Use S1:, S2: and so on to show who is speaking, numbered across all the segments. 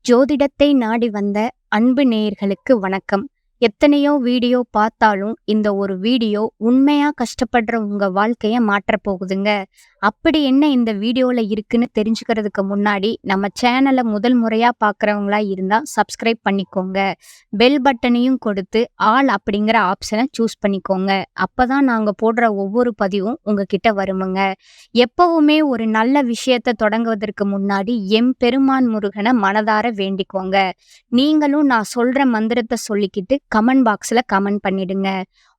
S1: ஜோதிடத்தை நாடி வந்த அன்பு நேயர்களுக்கு வணக்கம். எத்தனையோ வீடியோ பார்த்தாலும் இந்த ஒரு வீடியோ உண்மையா கஷ்டப்படுற உங்க வாழ்க்கைய மாற்றப் போகுதுங்க. அப்படி என்ன இந்த வீடியோல இருக்குன்னு தெரிஞ்சுக்கிறதுக்கு முன்னாடி நம்ம சேனலை முதல் முறையா பார்க்குறவங்களா இருந்தா சப்ஸ்கிரைப் பண்ணிக்கோங்க. பெல் பட்டனையும் கொடுத்து ஆல் அப்படிங்கிற ஆப்ஷனை சூஸ் பண்ணிக்கோங்க. அப்பதான் நாங்க போடுற ஒவ்வொரு பதிவும் உங்ககிட்ட வருமுங்க. எப்பவுமே ஒரு நல்ல விஷயத்தை தொடங்குவதற்கு முன்னாடி எம்பெருமான் முருகனை மனதார வேண்டிக்கோங்க. நீங்களும் நான் சொல்ற மந்திரத்தை சொல்லிக்கிட்டு கமெண்ட் பாக்ஸ்ல கமெண்ட் பண்ணிடுங்க.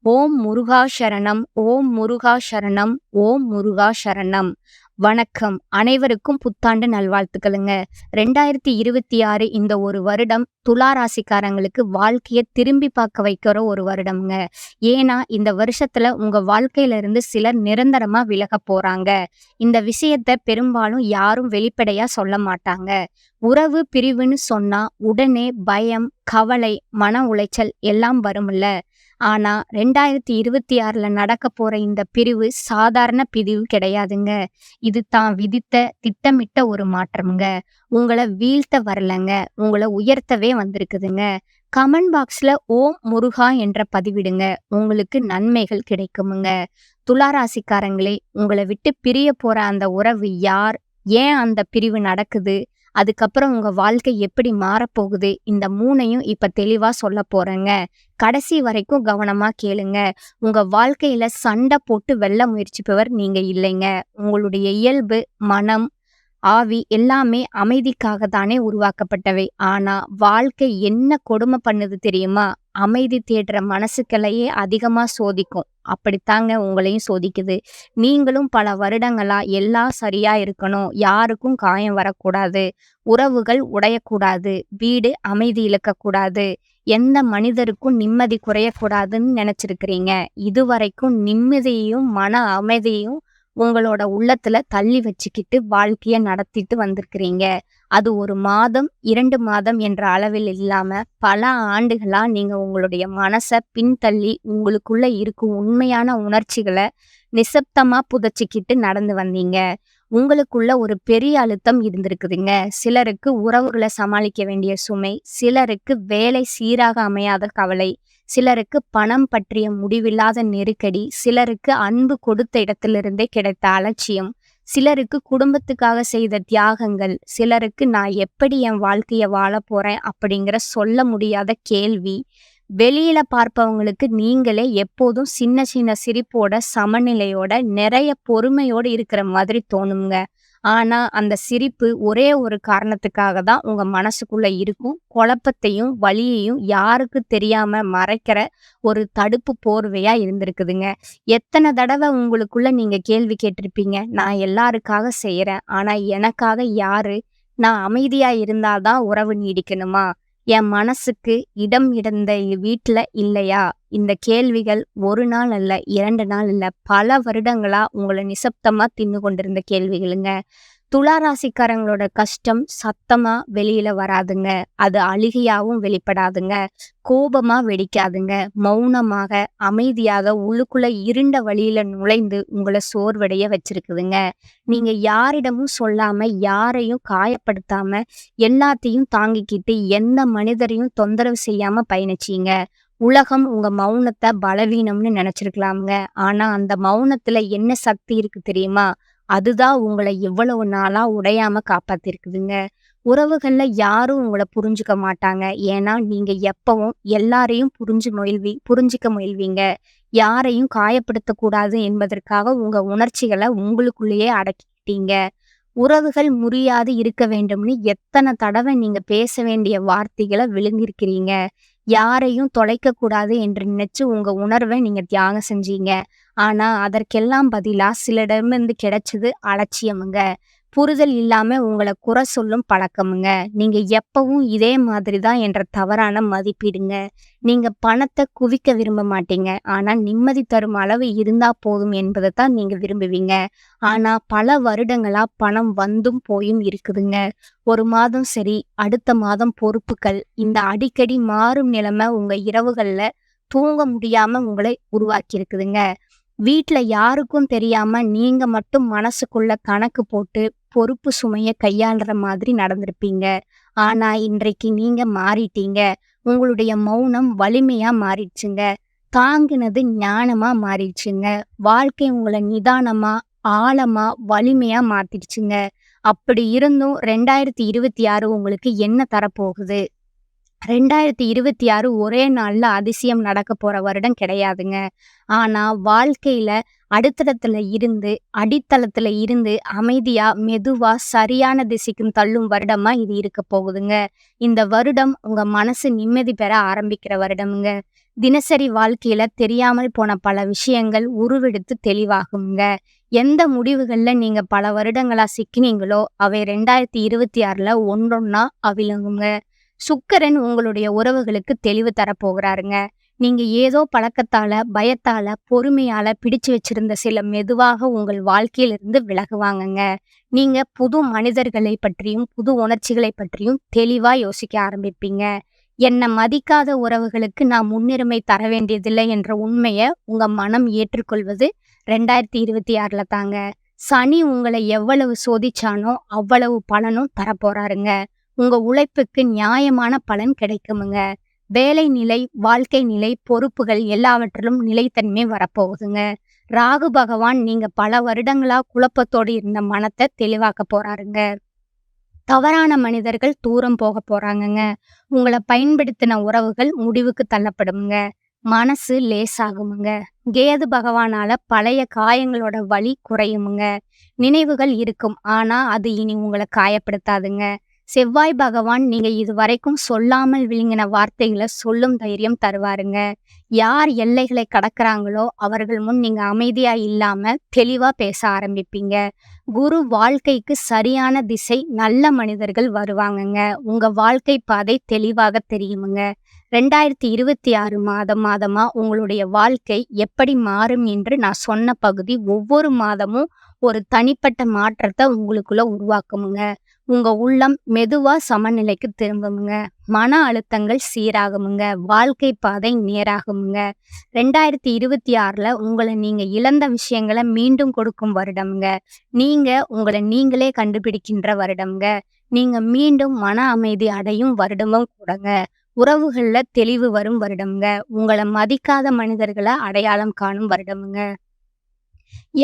S1: ஓம் முருகா சரணம், ஓம் முருகா சரணம், ஓம் முருகா சரணம். வணக்கம். அனைவருக்கும் புத்தாண்டு நல்வாழ்த்துக்களுங்க. 2026 இந்த ஒரு வருடம் துலா ராசிக்காரங்களுக்கு வாழ்க்கையை திரும்பி பார்க்க வைக்கிற ஒரு வருடம்ங்க. ஏன்னா இந்த வருஷத்துல உங்க வாழ்க்கையில இருந்து சிலர் நிரந்தரமா விலக போறாங்க. இந்த விஷயத்த பெரும்பாலும் யாரும் வெளிப்படையா சொல்ல மாட்டாங்க. உறவு பிரிவுன்னு சொன்னா உடனே பயம், கவலை, மன உளைச்சல் எல்லாம் வரும்ல. ஆனா 2026ல நடக்க போற இந்த பிரிவு சாதாரண பிரிவு கிடையாதுங்க. இது தான் விதித்த திட்டமிட்ட ஒரு மாற்றம்ங்க. உங்களை வீழ்த்த வரலங்க, உங்களை உயர்த்தவே வந்திருக்குதுங்க. கமெண்ட் பாக்ஸ்ல ஓம் முருகா என்ற பதிவிடுங்க. உங்களுக்கு நன்மைகள் கிடைக்குமுங்க. துளாராசிக்காரங்களே, உங்களை விட்டு பிரிய போற அந்த உறவு யார், ஏன் அந்த பிரிவு நடக்குது, அதுக்கப்புறம் உங்க வாழ்க்கை எப்படி மாறப்போகுது, இந்த மூணையும் இப்ப தெளிவா சொல்ல போறேங்க. கடைசி வரைக்கும் கவனமா கேளுங்க. உங்க வாழ்க்கையில சண்டை போட்டு வெல்ல முயற்சிப்பவர் நீங்க இல்லைங்க. உங்களுடைய இயல்பு, மனம், ஆவி எல்லாமே அமைதிக்காக தானே உருவாக்கப்பட்டவை. ஆனா வாழ்க்கை என்ன கொடுமை பண்ணுது தெரியுமா? அமைதி தேடுற மனசுக்களையே அதிகமா சோதிக்கும். அப்படித்தாங்க உங்களையும் சோதிக்குது. நீங்களும் பல வருடங்களா எல்லாம் சரியா இருக்கணும், யாருக்கும் காயம் வரக்கூடாது, உறவுகள் உடையக்கூடாது, வீடு அமைதி இழக்கக்கூடாது, எந்த மனிதருக்கும் நிம்மதி குறையக்கூடாதுன்னு நினைச்சிருக்கிறீங்க. இதுவரைக்கும் நிம்மதியையும் மன அமைதியையும் உங்களோட உள்ளத்துல தள்ளி வச்சுக்கிட்டு வாழ்க்கைய நடத்திட்டு வந்திருக்கிறீங்க. அது 1 மாதம் 2 மாதம் என்ற அளவில் இல்லாம பல ஆண்டுகளா நீங்க உங்களுடைய மனசை பின்தள்ளி உங்களுக்குள்ள இருக்கும் உண்மையான உணர்ச்சிகளை நிசப்தமா புதைச்சிக்கிட்டு நடந்து வந்தீங்க. உங்களுக்குள்ள ஒரு பெரிய அழுத்தம் இருந்திருக்குதுங்க. சிலருக்கு உறவுகளை சமாளிக்க வேண்டிய சுமை, சிலருக்கு வேலை சீராக அமையாத கவலை, சிலருக்கு பணம் பற்றிய முடிவில்லாத நெருக்கடி, சிலருக்கு அன்பு கொடுத்த இடத்திலிருந்தே கிடைத்த அலட்சியம், சிலருக்கு குடும்பத்துக்காக செய்த தியாகங்கள், சிலருக்கு நான் எப்படி என் வாழ்க்கைய வாழ போறேன் அப்படிங்கிற சொல்ல முடியாத கேள்வி. வெளியில பார்ப்பவங்களுக்கு நீங்களே எப்போதும் சின்ன சின்ன சிரிப்போட, சமநிலையோட, நிறைய பொறுமையோட இருக்கிற மாதிரி தோணுங்க. ஆனா அந்த சிரிப்பு ஒரே ஒரு காரணத்துக்காக தான் உங்க மனசுக்குள்ள இருக்கும். குழப்பத்தையும் வலியையும் யாருக்கு தெரியாம மறைக்கிற ஒரு தடுப்பு போர்வையா இருந்திருக்குதுங்க. எத்தனை தடவை உங்களுக்குள்ள நீங்க கேள்வி கேட்டிருப்பீங்க, நான் எல்லாருக்காக செய்யறேன், ஆனா எனக்காக யாரு? நான் அமைதியா இருந்தாதான் உறவு நீடிக்கணுமா? என் மனசுக்கு இடம் இடந்த வீட்டுல இல்லையா? இந்த கேள்விகள் 1 நாள் அல்ல, 2 நாள் இல்ல, பல வருடங்களா உங்களை நிசப்தமா தின்னு கொண்டிருந்த கேள்விகளுங்க. துளாராசிக்காரங்களோட கஷ்டம் சத்தமா வெளியில வராதுங்க. அது அழுகையாவும் வெளிப்படாதுங்க, கோபமா வெடிக்காதுங்க. மௌனமாக, அமைதியாக உள்ளுக்குள்ள இருண்ட வழியில நுழைந்து உங்களை சோர்வடைய வச்சிருக்குதுங்க. நீங்க யாரிடமும் சொல்லாம, யாரையும் காயப்படுத்தாம, எல்லாத்தையும் தாங்கிக்கிட்டு எந்த மனிதரையும் தொந்தரவு செய்யாம பயணிச்சீங்க. உலகம் உங்க மௌனத்தை பலவீனம்னு நினைச்சிருக்கலாமுங்க. ஆனா அந்த மௌனத்துல என்ன சக்தி இருக்கு தெரியுமா? அதுதான் உங்களை இவ்வளவு நாளா உடையாம காப்பாத்திருக்குதுங்க. உறவுகள்ல யாரும் உங்களை புரிஞ்சுக்க மாட்டாங்க. ஏன்னா நீங்க எப்பவும் எல்லாரையும் புரிஞ்சுக்க முயல்வீங்க. யாரையும் காயப்படுத்தக்கூடாது என்பதற்காக உங்க உணர்ச்சிகளை உங்களுக்குள்ளேயே அடக்கிட்டீங்க. உறவுகள் முறியாது இருக்க வேண்டும்னு எத்தனை தடவை நீங்க பேச வேண்டிய வார்த்தைகளை விழுங்கிருக்கிறீங்க. யாரையும் தொலைக்க கூடாது என்று நினைச்சு உங்க உணர்வை நீங்க தியாகம் செஞ்சீங்க. ஆனா அதற்கெல்லாம் பதிலா சிலரிடமிருந்து கிடைச்சது அலட்சியமுங்க. புரிதல் இல்லாம உங்களை குறை சொல்லும் பழக்கமுங்க. நீங்க எப்பவும் இதே மாதிரிதான் என்ற தவறான மதிப்பீடுங்க. நீங்க பணத்தை குவிக்க விரும்ப மாட்டீங்க, ஆனா நிம்மதி தரும் அளவு இருந்தா போதும் என்பதை தான் நீங்க விரும்புவீங்க. ஆனா பல வருடங்களா பணம் வந்தும் போயும் இருக்குதுங்க. 1 மாதம் சரி, அடுத்த மாதம் பொறுப்புகள், இந்த அடிக்கடி மாறும் நிலைமை உங்க இரவுகள்ல தூங்க முடியாம உங்களை உருவாக்கி இருக்குதுங்க. வீட்ல யாருக்கும் தெரியாம நீங்க மட்டும் மனசுக்குள்ள கணக்கு போட்டு பொறுப்பு சுமைய கையாளுற மாதிரி நடந்திருப்பீங்க. ஆனா இன்றைக்கு நீங்க மாறிட்டீங்க. உங்களுடைய மௌனம் வலிமையா மாறிடுச்சுங்க. தாங்குனது ஞானமா மாறிடுச்சுங்க. வாழ்க்கை உங்கள நிதானமா, ஆழமா, வலிமையா மாத்திடுச்சுங்க. அப்படி இருந்தும் 2026 உங்களுக்கு என்ன தரப்போகுது? 2026 ஒரே நாள்ல அதிசயம் நடக்க போற வருடம் கிடையாதுங்க. ஆனா, வாழ்க்கையில அடித்தளத்துல இருந்து அமைதியா, மெதுவா, சரியான திசைக்கும் தள்ளும் வருடமா இது இருக்க போகுதுங்க. இந்த வருடம் உங்க மனசு நிம்மதி பெற ஆரம்பிக்கிற வருடம்ங்க. தினசரி வாழ்க்கையில தெரியாமல் போன பல விஷயங்கள் உருவெடுத்து தெளிவாகுங்க. எந்த முடிவுகள்ல நீங்க பல வருடங்களா சிக்கினீங்களோ, அவை 2026ல ஒன்றொன்னா அவிழுங்குங்க. சுக்கிரன் உங்களுடைய உறவுகளுக்கு தெளிவு தரப்போகிறாருங்க. நீங்க ஏதோ பழக்கத்தால, பயத்தால, பொறுமையால பிடிச்சு வச்சிருந்த சில மெதுவாக உங்கள் வாழ்க்கையிலிருந்து விலகுவாங்கங்க. நீங்க புது மனிதர்களை பற்றியும், புது உணர்ச்சிகளை பற்றியும் தெளிவா யோசிக்க ஆரம்பிப்பீங்க. என்ன மதிக்காத உறவுகளுக்கு நான் முன்னுரிமை தர வேண்டியதில்லை என்ற உண்மைய உங்க மனம் ஏற்றுக்கொள்வது 2026ல தாங்க. சனி உங்களை எவ்வளவு சோதிச்சானோ, அவ்வளவு பலனும் தரப்போறாருங்க. உங்க உழைப்புக்கு நியாயமான பலன் கிடைக்குமுங்க. வேலை நிலை, வாழ்க்கை நிலை, பொறுப்புகள் எல்லாவற்றிலும் நிலைத்தன்மை வரப்போகுதுங்க. ராகு பகவான் நீங்க பல வருடங்களா குழப்பத்தோடு இருந்த மனத்தை தெளிவாக்க போறாருங்க. தவறான மனிதர்கள் தூரம் போக போறாங்கங்க. உங்கள பயன்படுத்தின உறவுகள் முடிவுக்கு தள்ளப்படுமுங்க. மனசு லேசாகுமுங்க. கேது பகவானால பழைய காயங்களோட வலி குறையுமுங்க. நினைவுகள் இருக்கும். ஆனா அது இனி உங்கள காயப்படுத்தாதுங்க. செவ்வாய் பகவான் நீங்க இதுவரைக்கும் சொல்லாமல் விழுங்கின வார்த்தைகள சொல்லும் தைரியம் தருவாருங்க. யார் எல்லைகளை கடக்குறாங்களோ அவர்கள் முன் நீங்க அமைதியா இல்லாம தெளிவா பேச ஆரம்பிப்பீங்க. குரு வாழ்க்கைக்கு சரியான திசை, நல்ல மனிதர்கள் வருவாங்கங்க. உங்க வாழ்க்கை பாதை தெளிவாக தெரியுமுங்க. 2026 மாதமா உங்களுடைய வாழ்க்கை எப்படி மாறும் என்று நான் சொன்ன பகுதி ஒவ்வொரு மாதமும் ஒரு தனிப்பட்ட மாற்றத்தை உங்களுக்குள்ள உருவாக்குமுங்க. உங்க உள்ளம் மெதுவா சமநிலைக்கு திரும்புமுங்க. மன அழுத்தங்கள் சீராகுமுங்க. வாழ்க்கை பாதை நேராகுமுங்க. 2026ல உங்களை நீங்க இழந்த விஷயங்களை மீண்டும் கொடுக்கும் வருடம்ங்க. நீங்க உங்களை நீங்களே கண்டுபிடிக்கின்ற வருடம்ங்க. நீங்க மீண்டும் மன அமைதி அடையும் வருடமும் கூடங்க. உறவுகள்ல தெளிவு வரும் வருடம்ங்க. உங்களை மதிக்காத மனிதர்களை அடையாளம் காணும் வருடம்ங்க.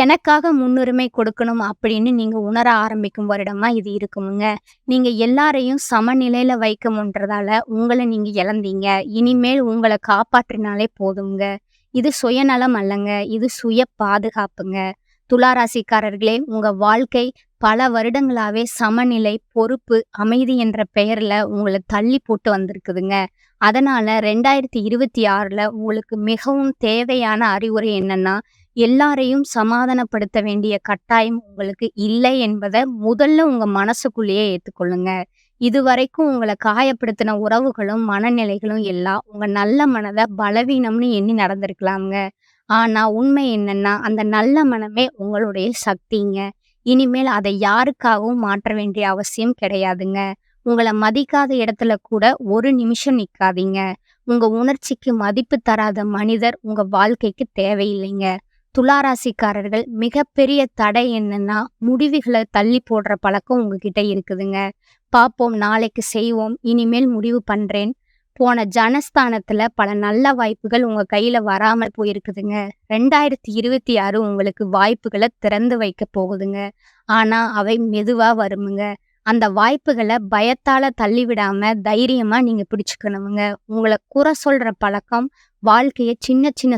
S1: எனக்காக முன்னுரிமை கொடுக்கணும் அப்படின்னு நீங்க உணர ஆரம்பிக்கும் வருடமா இது இருக்குமுங்க. நீங்க எல்லாரையும் சமநிலையில வைக்க முன்றதால உங்களை நீங்க இழந்தீங்க. இனிமேல் உங்களை காப்பாற்றினாலே போதுங்க. இது சுயநலம் அல்லங்க. இது சுய பாதுகாப்புங்க. துளாராசிக்காரர்களே, உங்க வாழ்க்கை பல வருடங்களாவே சமநிலை, பொறுப்பு, அமைதி என்ற பெயர்ல உங்களை தள்ளி போட்டு வந்திருக்குதுங்க. அதனால 2026ல உங்களுக்கு மிகவும் தேவையான அறிவுரை என்னன்னா, எல்லாரையும் சமாதானப்படுத்த வேண்டிய கட்டாயம் உங்களுக்கு இல்லை என்பதை முதல்ல உங்க மனசுக்குள்ளேயே ஏத்துக்கொள்ளுங்க. இதுவரைக்கும் உங்களை காயப்படுத்தின உறவுகளும் மனநிலைகளும் எல்லாம் உங்க நல்ல மனதை பலவீனம்னு எண்ணி நடந்திருக்கலாம்ங்க. ஆனா உண்மை என்னன்னா, அந்த நல்ல மனமே உங்களுடைய சக்திங்க. இனிமேல் அதை யாருக்காகவும் மாற்ற வேண்டிய அவசியம் கிடையாதுங்க. உங்களை மதிக்காத இடத்துல கூட ஒரு நிமிஷம் நிக்காதீங்க. உங்க உணர்ச்சிக்கு மதிப்பு தராத மனிதர் உங்க வாழ்க்கைக்கு தேவையில்லைங்க. துளாராசிக்காரர்கள் மிகப்பெரிய தடை என்னன்னா, முடிவுகளை தள்ளி போடுற பழக்கம் உங்ககிட்ட இருக்குதுங்க. பார்ப்போம், நாளைக்கு செய்வோம், இனிமேல் முடிவு பண்றேன். போன ஜனஸ்தானத்துல பல நல்ல வாய்ப்புகள் உங்க கையில வராமல் போயிருக்குதுங்க. 2026 உங்களுக்கு வாய்ப்புகளை திறந்து வைக்க போகுதுங்க. ஆனா அவை மெதுவா வருமுங்க. அந்த வாய்ப்புகளை பயத்தால தள்ளிவிடாம தைரியமா நீங்க பிடிச்சுக்கணுமுங்க. உங்களை குறை சொல்ற பழக்கம் வாழ்க்கைய சின்ன சின்ன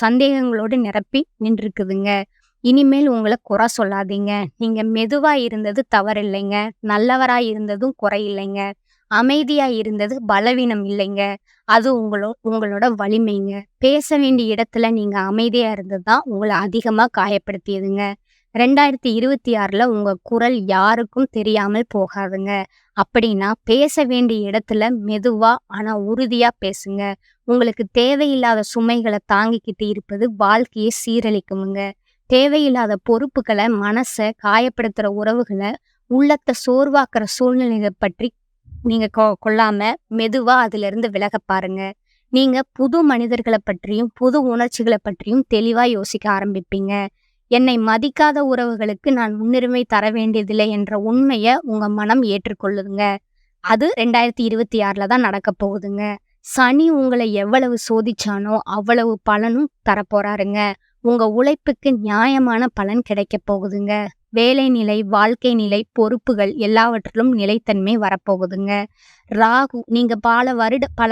S1: சந்தேகங்களோடு நிரப்பி நின்றுக்குதுங்க. இனிமேல் உங்களை குறை சொல்லாதீங்க. நீங்க மெதுவா இருந்தது தவறில்லைங்க. நல்லவரா இருந்ததும் குறையில்லைங்க. அமைதியா இருந்தது பலவீனம் இல்லைங்க. அது உங்களோட வலிமைங்க. பேச வேண்டிய இடத்துல நீங்க அமைதியா இருந்தது தான் உங்களை அதிகமா காயப்படுத்தியதுங்க. 2026ல உங்க குரல் யாருக்கும் தெரியாமல் போகாதுங்க. அப்படின்னா பேச வேண்டிய இடத்துல மெதுவா ஆனா உறுதியா பேசுங்க. உங்களுக்கு தேவையில்லாத சுமைகளை தாங்கிக்கிட்டு இருப்பது வாழ்க்கையை சீரழிக்குமுங்க. தேவையில்லாத பொறுப்புகளை, மனசை காயப்படுத்துற உறவுகளை, உள்ளத்தை சோர்வாக்குற சூழ்நிலைகளை பற்றி நீங்க கொள்ளாம மெதுவா அதுல இருந்து விலக பாருங்க. நீங்க புது மனிதர்களை பற்றியும் புது உணர்ச்சிகளை பற்றியும் தெளிவா யோசிக்க ஆரம்பிப்பீங்க. என்னை மதிக்காத உறவுகளுக்கு நான் முன்னுரிமை தர வேண்டியதில்லை என்ற உண்மையை உங்க மனம் ஏற்றுக்கொள்ளுங்க. அது 2026ல தான் நடக்க போகுதுங்க. சனி உங்கள எவ்வளவு சோதிச்சானோ, அவ்வளவு பலனும் தரப்போறாருங்க. உங்க உழைப்புக்கு நியாயமான பலன் கிடைக்கப் போகுதுங்க. வேலை நிலை, வாழ்க்கை நிலை, பொறுப்புகள் எல்லாவற்றிலும் நிலைத்தன்மை வரப்போகுதுங்க. ராகு நீங்க பல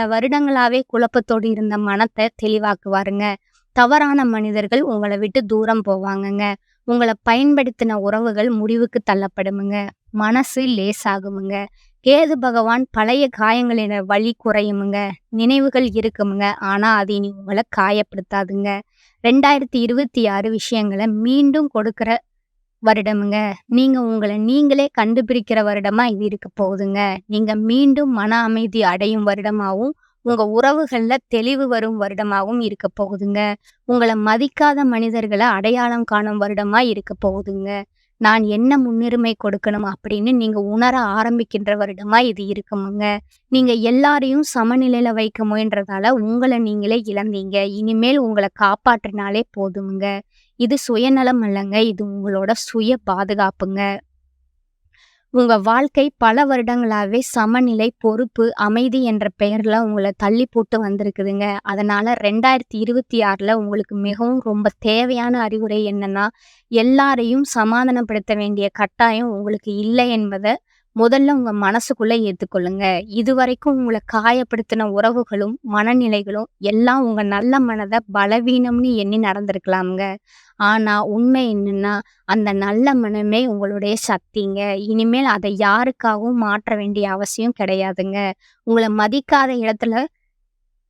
S1: வருடங்களாவே குழப்பத்தோடு இருந்த மனத்த தெளிவாக்குவாருங்க. தவறான மனிதர்கள் உங்கள விட்டு தூரம் போவாங்கங்க. உங்கள பயன்படுத்தின உறவுகள் முடிவுக்கு தள்ளப்படுமுங்க. மனசு லேசாகுமுங்க. கேது பகவான் பழைய காயங்களின வலி குறையுமுங்க. நினைவுகள் இருக்குமுங்க. ஆனா அது இனி உங்கள காயப்படுத்தாதுங்க. 2026 விஷயங்கள மீண்டும் கொடுக்கிற வருடமுங்க. நீங்க உங்கள நீங்களே கண்டுபிடிக்கிற வருடமா இது இருக்க போகுதுங்க. நீங்க மீண்டும் மன அமைதி அடையும் வருடமாவும், உங்க உறவுகள்ல தெளிவு வரும் வருடமாவும் இருக்க போகுதுங்க. உங்கள மதிக்காத மனிதர்கள அடையாளம் காணும் வருடமா இருக்க போகுதுங்க. நான் என்ன முன்னுரிமை கொடுக்கணும் அப்படின்னு நீங்க உணர ஆரம்பிக்கின்ற வருடமா இது இருக்குமுங்க. நீங்க எல்லாரையும் சமநிலையில வைக்க முயன்றதால உங்கள நீங்களே இழந்தீங்க. இனிமேல் உங்கள காப்பாற்றினாலே போதுமுங்க. இது சுயநலம் அல்லங்க. இது உங்களோட சுய பாதுகாப்புங்க. உங்க வாழ்க்கை பல வருடங்களாவே சமநிலை, பொறுப்பு, அமைதி என்ற பெயர்ல உங்கள தள்ளி போட்டு வந்திருக்குதுங்க. அதனால 2026ல உங்களுக்கு மிகவும் ரொம்ப தேவையான அறிவுரை என்னன்னா, எல்லாரையும் சமாதானப்படுத்த வேண்டிய கட்டாயம் உங்களுக்கு இல்லை என்பத முதல்ல உங்க மனசுக்குள்ள ஏத்துக்கொள்ளுங்க. இதுவரைக்கும் உங்கள காயப்படுத்தின உறவுகளும், மனநிலைகளும் எல்லாம் உங்க நல்ல மனத பலவீனம்னு எண்ணி நடந்திருக்கலாம்ங்க. ஆனா உண்மை என்னன்னா, அந்த நல்ல மனமே உங்களுடைய சக்திங்க. இனிமேல் அதை யாருக்காகவும் மாற்ற வேண்டிய அவசியம் கிடையாதுங்க. உங்கள மதிக்காத இடத்துல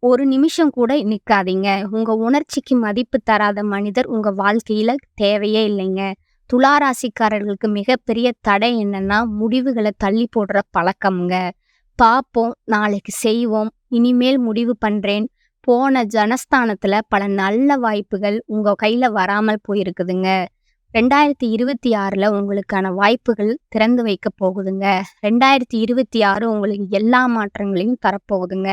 S1: ஒரு நிமிஷம் கூட நிக்காதீங்க. உங்க உணர்ச்சிக்கு மதிப்பு தராத மனிதர் உங்க வாழ்க்கையில தேவையே இல்லைங்க. துலா ராசிக்காரர்களுக்கு மிகப்பெரிய தடை என்னன்னா, முடிவுகள தள்ளி போடுற பழக்கம்ங்க. பார்ப்போம், நாளைக்கு செய்வோம், இனிமேல் முடிவு பண்றேன். போன ஜனஸ்தானத்துல பல நல்ல வாய்ப்புகள் உங்க கையில வராமல் போயிருக்குதுங்க. 2026ல உங்களுக்கான வாய்ப்புகள் திறந்து வைக்க போகுதுங்க. 2026 உங்களுக்கு எல்லா மாற்றங்களையும் தரப்போகுதுங்க.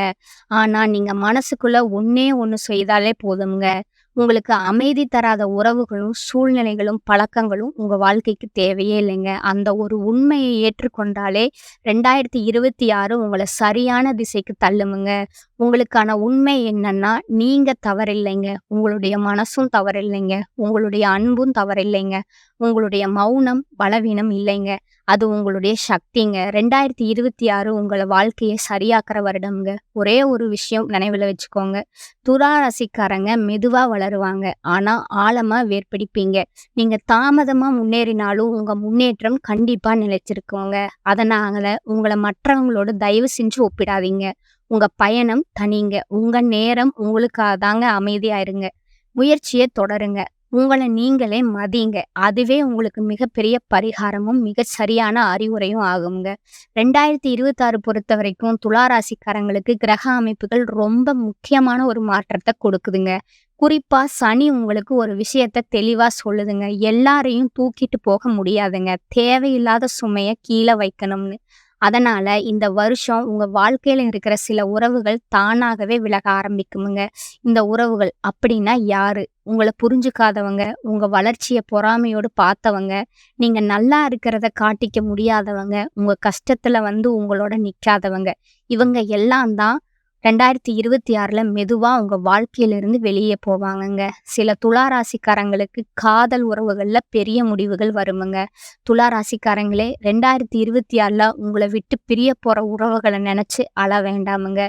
S1: ஆனா நீங்க மனசுக்குள்ள ஒண்ணே ஒண்ணு செய்தாலே போதும்ங்க. உங்களுக்கு அமைதி தராத உறவுகளும், சூழ்நிலைகளும், பழக்கங்களும் உங்க வாழ்க்கைக்கு தேவையே இல்லைங்க. அந்த ஒரு உண்மையை ஏற்றுக்கொண்டாலே 2026 உங்கள சரியான திசைக்கு தள்ளுமுங்க. உங்களுக்கான உண்மை என்னன்னா, நீங்க தவறில்லைங்க. உங்களுடைய மனசும் தவறில்லைங்க. உங்களுடைய அன்பும் தவறில்லைங்க. உங்களுடைய மௌனம் பலவீனம் இல்லைங்க. அது உங்களுடைய சக்திங்க. 2026 உங்கள வாழ்க்கைய சரியாக்குற வருடம்ங்க. ஒரே ஒரு விஷயம் நினைவுல வச்சுக்கோங்க. துலா ராசிக்காரங்க மெதுவா வளருவாங்க. ஆனா ஆழமா வேர்பிடிப்பீங்க. நீங்க தாமதமா முன்னேறினாலும் உங்க முன்னேற்றம் கண்டிப்பா நிலைச்சிருக்குங்க. அதனால உங்கள மற்றவங்களோட தயவு செஞ்சு ஒப்பிடாதீங்க. உங்க பயணம் தனிங்க. உங்க நேரம் உங்களுக்காக தாங்க. அமைதியா இருங்க. முயற்சிய தொடருங்க. உங்கள நீங்களே மதிங்க. அதுவே உங்களுக்கு மிகப்பெரிய பரிகாரமும், மிகச் சரியான அறிவுரையும் ஆகுங்க. 2026 பொறுத்தவரைக்கும் துலா ராசிக்காரங்களுக்கு கிரக அமைப்புகள் ரொம்ப முக்கியமான ஒரு மாற்றத்த கொடுக்குதுங்க. குறிப்பா சனி உங்களுக்கு ஒரு விஷயத்த தெளிவா சொல்லுதுங்க. எல்லாரையும் தூக்கிட்டு போக முடியாதுங்க. தேவையில்லாத சுமைய கீழ வைக்கணும்னு. அதனால இந்த வருஷம் உங்க வாழ்க்கையில இருக்கிற சில உறவுகள் தானாகவே விலக ஆரம்பிக்குமுங்க. இந்த உறவுகள் அப்படின்னா யாரு? உங்கள புரிஞ்சுக்காதவங்க, உங்க வளர்ச்சிய பொறாமையோடு பார்த்தவங்க, நீங்க நல்லா இருக்கிறத காட்டிக்க முடியாதவங்க, உங்க கஷ்டத்துல வந்து உங்களோட நிக்காதவங்க. இவங்க எல்லாம் தான் 2026ல மெதுவா உங்க வாழ்க்கையிலிருந்து வெளியே போவாங்கங்க. சில துலா ராசிக்காரங்களுக்கு காதல் உறவுகள்ல பெரிய முடிவுகள் வருமுங்க. துலா ராசிக்காரங்களே 2026ல உங்கள விட்டு பிரிய போற உறவுகள நெனச்சு அழ வேண்டாமுங்க.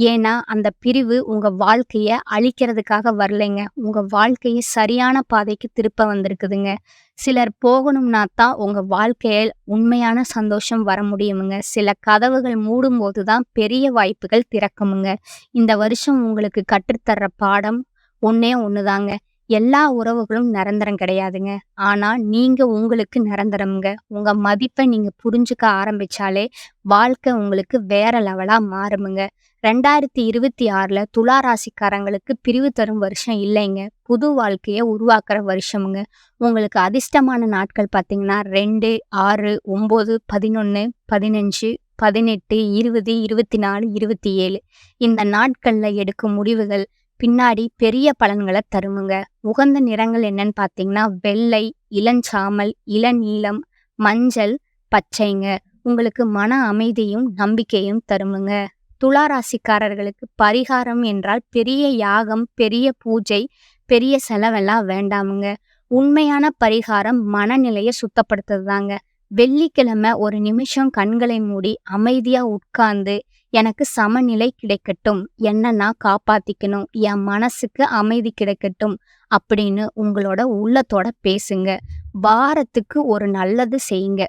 S1: ஏன்னா, அந்த பிரிவு உங்க வாழ்க்கைய அழிக்கிறதுக்காக வரலைங்க. உங்க வாழ்க்கைய சரியான பாதைக்கு திருப்ப வந்திருக்குதுங்க. சிலர் போகணும்னா தான் உங்க வாழ்க்கையில் உண்மையான சந்தோஷம் வர முடியுமுங்க. சில கதவுகள் மூடும்போது தான் பெரிய வாய்ப்புகள் திறக்குமுங்க. இந்த வருஷம் உங்களுக்கு கற்றுத்தர்ற பாடம் ஒண்ணே ஒண்ணுதாங்க. எல்லா உறவுகளும் நிரந்தரம் கிடையாதுங்க. ஆனா நீங்க உங்களுக்கு நிரந்தரம்ங்க. உங்க மதிப்ப நீங்க புரிஞ்சுக்க ஆரம்பிச்சாலே வாழ்க்கை உங்களுக்கு வேற லெவலா மாறுமுங்க. 2026ல துலா ராசிக்காரங்களுக்கு பிரிவு தரும் வருஷம் இல்லைங்க. புது வாழ்க்கைய உருவாக்குற வருஷமுங்க. உங்களுக்கு அதிர்ஷ்டமான நாட்கள் பார்த்தீங்கன்னா 2, 6, 9, 11, 15, 18, 20, 24, 27. இந்த நாட்கள்ல எடுக்கும் முடிவுகள் பின்னாடி பெரிய பலன்கள தருமுங்க. உகந்த நிறங்கள் என்னன்னு பார்த்தீங்கன்னா, வெள்ளை, இளஞ்சாமல், இளநீலம், மஞ்சள், பச்சைங்க. உங்களுக்கு மன அமைதியும் நம்பிக்கையும் தருமுங்க. துலா ராசிக்காரர்களுக்கு பரிகாரம் என்றால் பெரிய யாகம், பெரிய பூஜை, பெரிய செலவெல்லாம் வேண்டாமுங்க. உண்மையான பரிகாரம் மனநிலைய சுத்தப்படுத்துறதுதாங்க. வெள்ளிக்கிழமை ஒரு நிமிஷம் கண்களை மூடி அமைதியா உட்கார்ந்து, எனக்கு சமநிலை கிடைக்கட்டும், என்ன நான் காப்பாத்திக்கணும், என் மனசுக்கு அமைதி கிடைக்கட்டும் அப்படின்னு உங்களோட உள்ளத்தோட பேசுங்க. வாரத்துக்கு ஒரு நல்லது செய்யுங்க.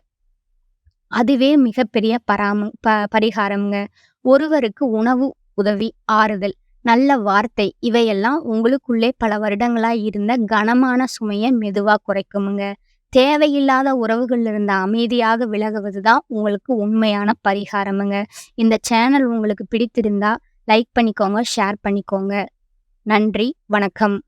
S1: அதுவே மிகப்பெரிய பரிகாரம்ங்க. ஒருவருக்கு உணவு உதவி, ஆறுதல், நல்ல வார்த்தை இவையெல்லாம் உங்களுக்குள்ளே பல வருடங்களா இருந்த கனமான சுமைய மெதுவா குறைக்குமுங்க. தேவையில்லாத உறவுகள்ல இருந்த அமைதியாக விலகுவது தான் உங்களுக்கு உண்மையான பரிகாரமுங்க. இந்த சேனல் உங்களுக்கு பிடித்திருந்தா லைக் பண்ணிக்கோங்க, ஷேர் பண்ணிக்கோங்க. நன்றி, வணக்கம்.